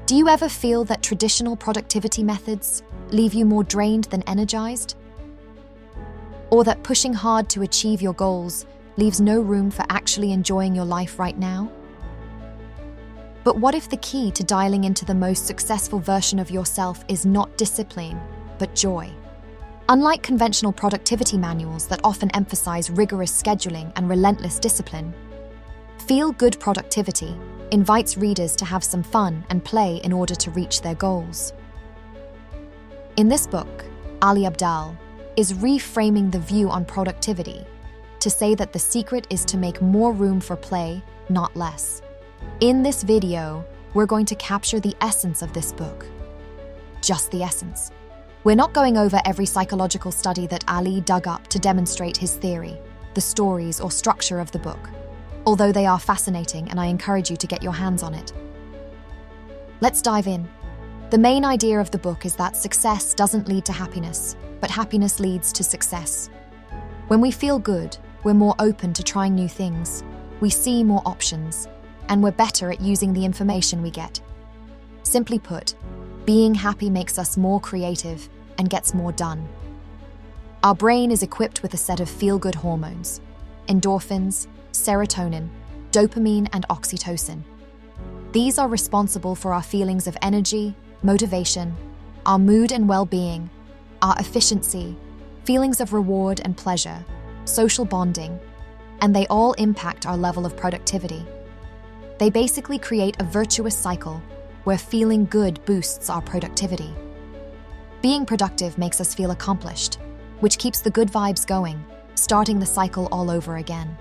Do you ever feel that traditional productivity methods leave you more drained than energized? Or that pushing hard to achieve your goals leaves no room for actually enjoying your life right now? But what if the key to dialing into the most successful version of yourself is not discipline, but joy? Unlike conventional productivity manuals that often emphasize rigorous scheduling and relentless discipline, feel-good productivity invites readers to have some fun and play in order to reach their goals. In this book, Ali Abdaal is reframing the view on productivity to say that the secret is to make more room for play, not less. In this video, we're going to capture the essence of this book. Just the essence. We're not going over every psychological study that Ali dug up to demonstrate his theory, the stories or structure of the book, although they are fascinating and I encourage you to get your hands on it. Let's dive in. The main idea of the book is that success doesn't lead to happiness, but happiness leads to success. When we feel good, we're more open to trying new things, we see more options, and we're better at using the information we get. Simply put, being happy makes us more creative and gets more done. Our brain is equipped with a set of feel-good hormones: endorphins, serotonin, dopamine, and oxytocin. These are responsible for our feelings of energy, motivation, our mood and well-being, our efficiency, feelings of reward and pleasure, social bonding, and they all impact our level of productivity. They basically create a virtuous cycle where feeling good boosts our productivity. Being productive makes us feel accomplished, which keeps the good vibes going, starting the cycle all over again.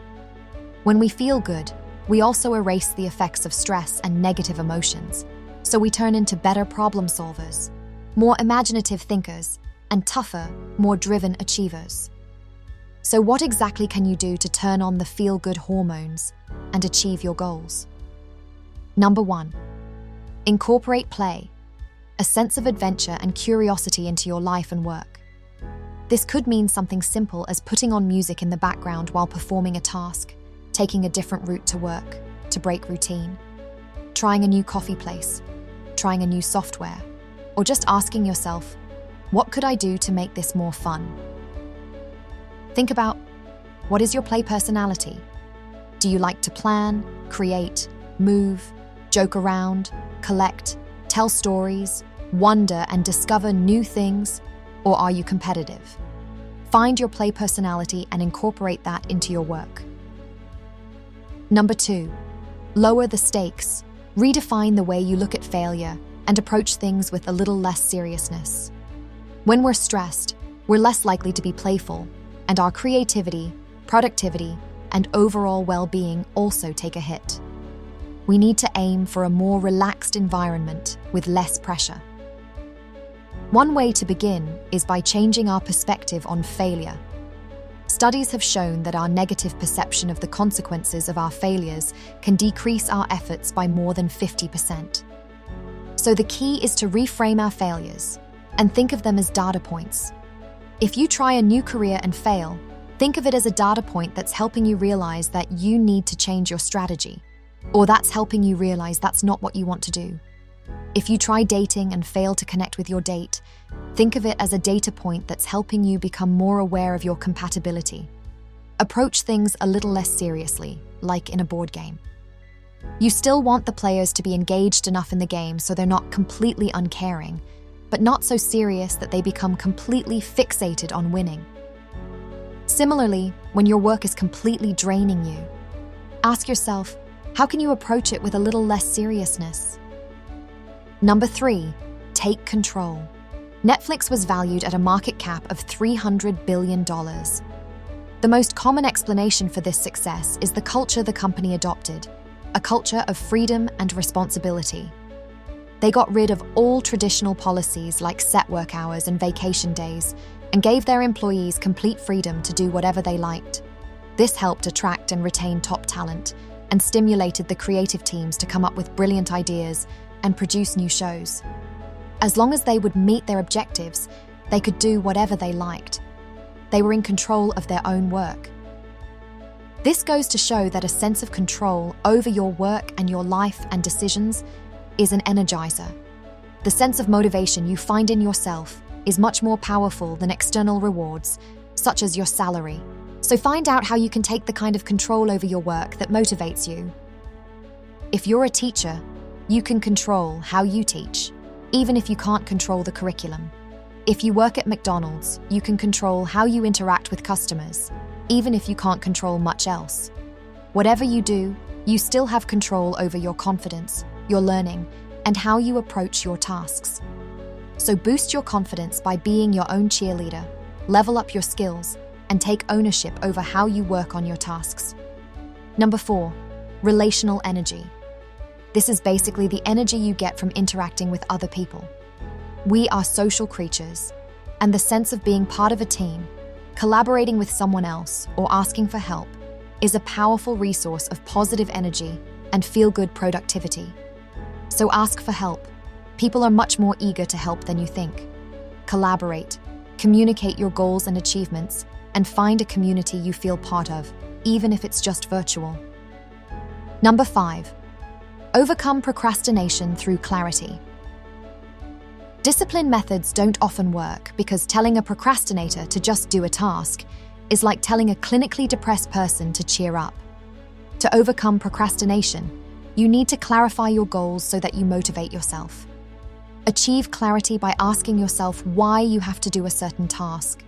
When we feel good, we also erase the effects of stress and negative emotions, so we turn into better problem solvers, more imaginative thinkers, and tougher, more driven achievers. So what exactly can you do to turn on the feel-good hormones and achieve your goals? Number 1. Incorporate play, a sense of adventure and curiosity into your life and work. This could mean something simple as putting on music in the background while performing a task, taking a different route to work to break routine, trying a new coffee place, trying a new software, or just asking yourself, what could I do to make this more fun? Think about, what is your play personality? Do you like to plan, create, move, joke around, collect, tell stories, wonder and discover new things, or are you competitive? Find your play personality and incorporate that into your work. Number 2, lower the stakes. Redefine the way you look at failure and approach things with a little less seriousness. When we're stressed, we're less likely to be playful, and our creativity, productivity, and overall well-being also take a hit. We need to aim for a more relaxed environment with less pressure. One way to begin is by changing our perspective on failure. Studies have shown that our negative perception of the consequences of our failures can decrease our efforts by more than 50%. So the key is to reframe our failures and think of them as data points. If you try a new career and fail, think of it as a data point that's helping you realize that you need to change your strategy, or that's helping you realize that's not what you want to do. If you try dating and fail to connect with your date, think of it as a data point that's helping you become more aware of your compatibility. Approach things a little less seriously, like in a board game. You still want the players to be engaged enough in the game so they're not completely uncaring, but not so serious that they become completely fixated on winning. Similarly, when your work is completely draining you, ask yourself, how can you approach it with a little less seriousness? Number 3, take control. Netflix was valued at a market cap of $300 billion. The most common explanation for this success is the culture the company adopted, a culture of freedom and responsibility. They got rid of all traditional policies like set work hours and vacation days and gave their employees complete freedom to do whatever they liked. This helped attract and retain top talent and stimulated the creative teams to come up with brilliant ideas and produce new shows. As long as they would meet their objectives, they could do whatever they liked. They were in control of their own work. This goes to show that a sense of control over your work and your life and decisions is an energizer. The sense of motivation you find in yourself is much more powerful than external rewards, such as your salary. So find out how you can take the kind of control over your work that motivates you. If you're a teacher, you can control how you teach, even if you can't control the curriculum. If you work at McDonald's, you can control how you interact with customers, even if you can't control much else. Whatever you do, you still have control over your confidence, your learning, and how you approach your tasks. So boost your confidence by being your own cheerleader, level up your skills, and take ownership over how you work on your tasks. Number 4, relational energy. This is basically the energy you get from interacting with other people. We are social creatures, and the sense of being part of a team, collaborating with someone else, or asking for help is a powerful resource of positive energy and feel-good productivity. So ask for help. People are much more eager to help than you think. Collaborate, communicate your goals and achievements, and find a community you feel part of, even if it's just virtual. Number 5, overcome procrastination through clarity. Discipline methods don't often work because telling a procrastinator to just do a task is like telling a clinically depressed person to cheer up. To overcome procrastination, you need to clarify your goals so that you motivate yourself. Achieve clarity by asking yourself why you have to do a certain task.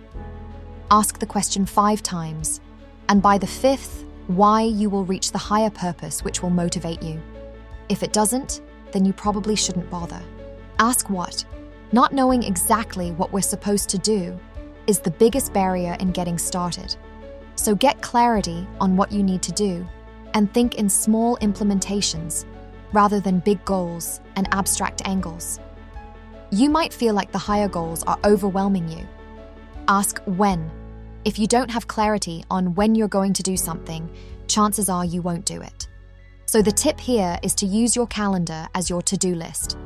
Ask the question 5 times, and by the 5th why, you will reach the higher purpose which will motivate you. If it doesn't, then you probably shouldn't bother. Ask what. Not knowing exactly what we're supposed to do is the biggest barrier in getting started. So get clarity on what you need to do and think in small implementations rather than big goals and abstract angles. You might feel like the higher goals are overwhelming you. Ask when. If you don't have clarity on when you're going to do something, chances are you won't do it. So the tip here is to use your calendar as your to-do list.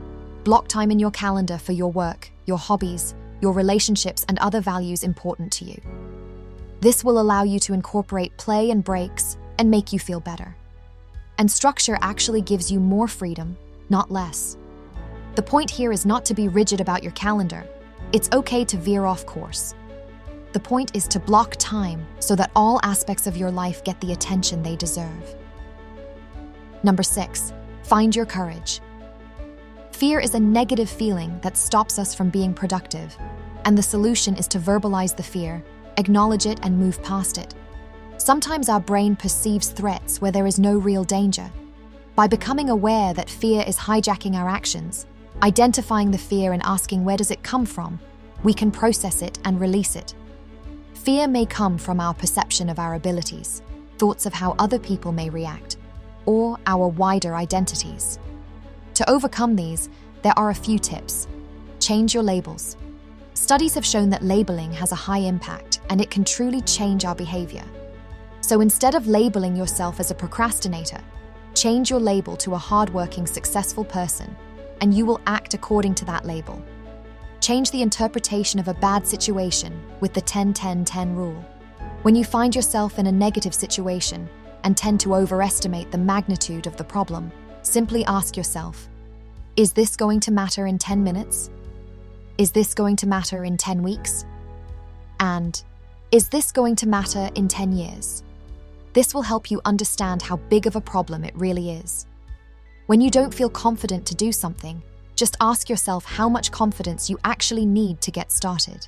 Block time in your calendar for your work, your hobbies, your relationships, and other values important to you. This will allow you to incorporate play and breaks and make you feel better. And structure actually gives you more freedom, not less. The point here is not to be rigid about your calendar. It's okay to veer off course. The point is to block time so that all aspects of your life get the attention they deserve. Number 6, find your courage. Fear is a negative feeling that stops us from being productive, and the solution is to verbalize the fear, acknowledge it, and move past it. Sometimes our brain perceives threats where there is no real danger. By becoming aware that fear is hijacking our actions, identifying the fear and asking where does it come from, we can process it and release it. Fear may come from our perception of our abilities, thoughts of how other people may react, or our wider identities. To overcome these, there are a few tips. Change your labels. Studies have shown that labeling has a high impact and it can truly change our behavior. So instead of labeling yourself as a procrastinator, change your label to a hardworking, successful person, and you will act according to that label. Change the interpretation of a bad situation with the 10-10-10 rule. When you find yourself in a negative situation and tend to overestimate the magnitude of the problem, simply ask yourself, is this going to matter in 10 minutes? Is this going to matter in 10 weeks? And is this going to matter in 10 years? This will help you understand how big of a problem it really is. When you don't feel confident to do something, just ask yourself how much confidence you actually need to get started.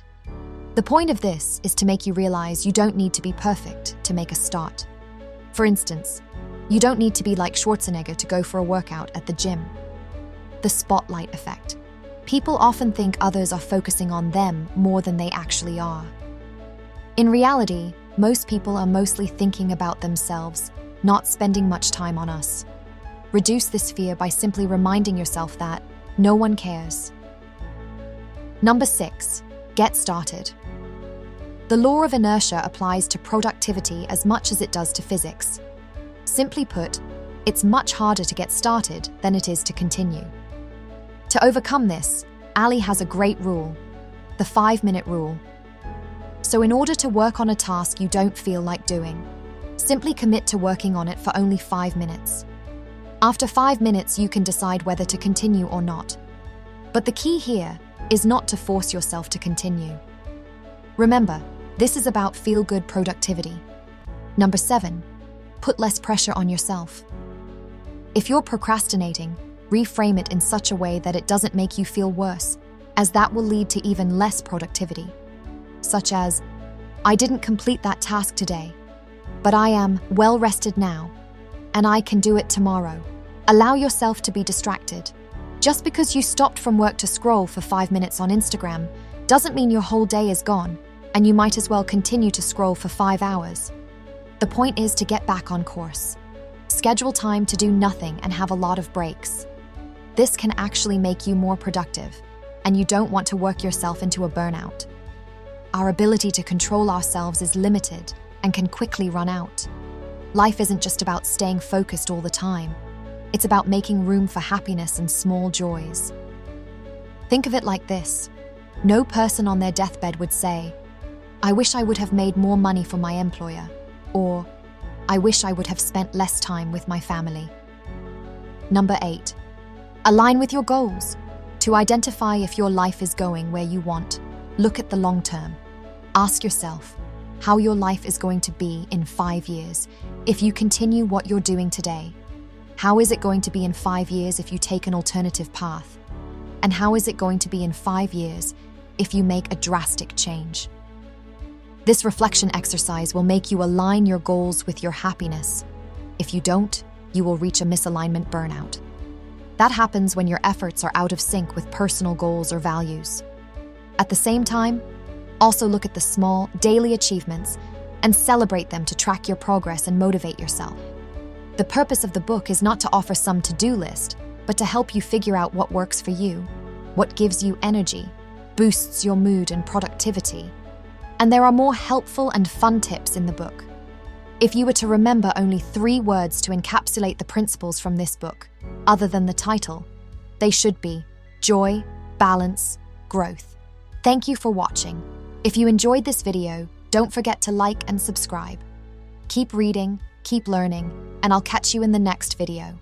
The point of this is to make you realize you don't need to be perfect to make a start. For instance, you don't need to be like Schwarzenegger to go for a workout at the gym. The spotlight effect. People often think others are focusing on them more than they actually are. In reality, most people are mostly thinking about themselves, not spending much time on us. Reduce this fear by simply reminding yourself that no one cares. Number 6, get started. The law of inertia applies to productivity as much as it does to physics. Simply put, it's much harder to get started than it is to continue. To overcome this, Ali has a great rule, the 5-minute rule. So in order to work on a task you don't feel like doing, simply commit to working on it for only 5 minutes. After 5 minutes, you can decide whether to continue or not. But the key here is not to force yourself to continue. Remember, this is about feel-good productivity. Number 7, put less pressure on yourself. If you're procrastinating, reframe it in such a way that it doesn't make you feel worse, as that will lead to even less productivity. Such as, I didn't complete that task today, but I am well rested now, and I can do it tomorrow. Allow yourself to be distracted. Just because you stopped from work to scroll for 5 minutes on Instagram doesn't mean your whole day is gone, and you might as well continue to scroll for 5 hours. The point is to get back on course. Schedule time to do nothing and have a lot of breaks. This can actually make you more productive, and you don't want to work yourself into a burnout. Our ability to control ourselves is limited and can quickly run out. Life isn't just about staying focused all the time. It's about making room for happiness and small joys. Think of it like this. No person on their deathbed would say, I wish I would have made more money for my employer, or I wish I would have spent less time with my family. Number 8, align with your goals. To identify if your life is going where you want, look at the long term. Ask yourself how your life is going to be in 5 years if you continue what you're doing today. How is it going to be in 5 years if you take an alternative path? And how is it going to be in 5 years if you make a drastic change? This reflection exercise will make you align your goals with your happiness. If you don't, you will reach a misalignment burnout. That happens when your efforts are out of sync with personal goals or values. At the same time, also look at the small, daily achievements and celebrate them to track your progress and motivate yourself. The purpose of the book is not to offer some to-do list, but to help you figure out what works for you, what gives you energy, boosts your mood and productivity. And there are more helpful and fun tips in the book. If you were to remember only 3 words to encapsulate the principles from this book, other than the title, they should be joy, balance, growth. Thank you for watching. If you enjoyed this video, don't forget to like and subscribe. Keep reading, keep learning, and I'll catch you in the next video.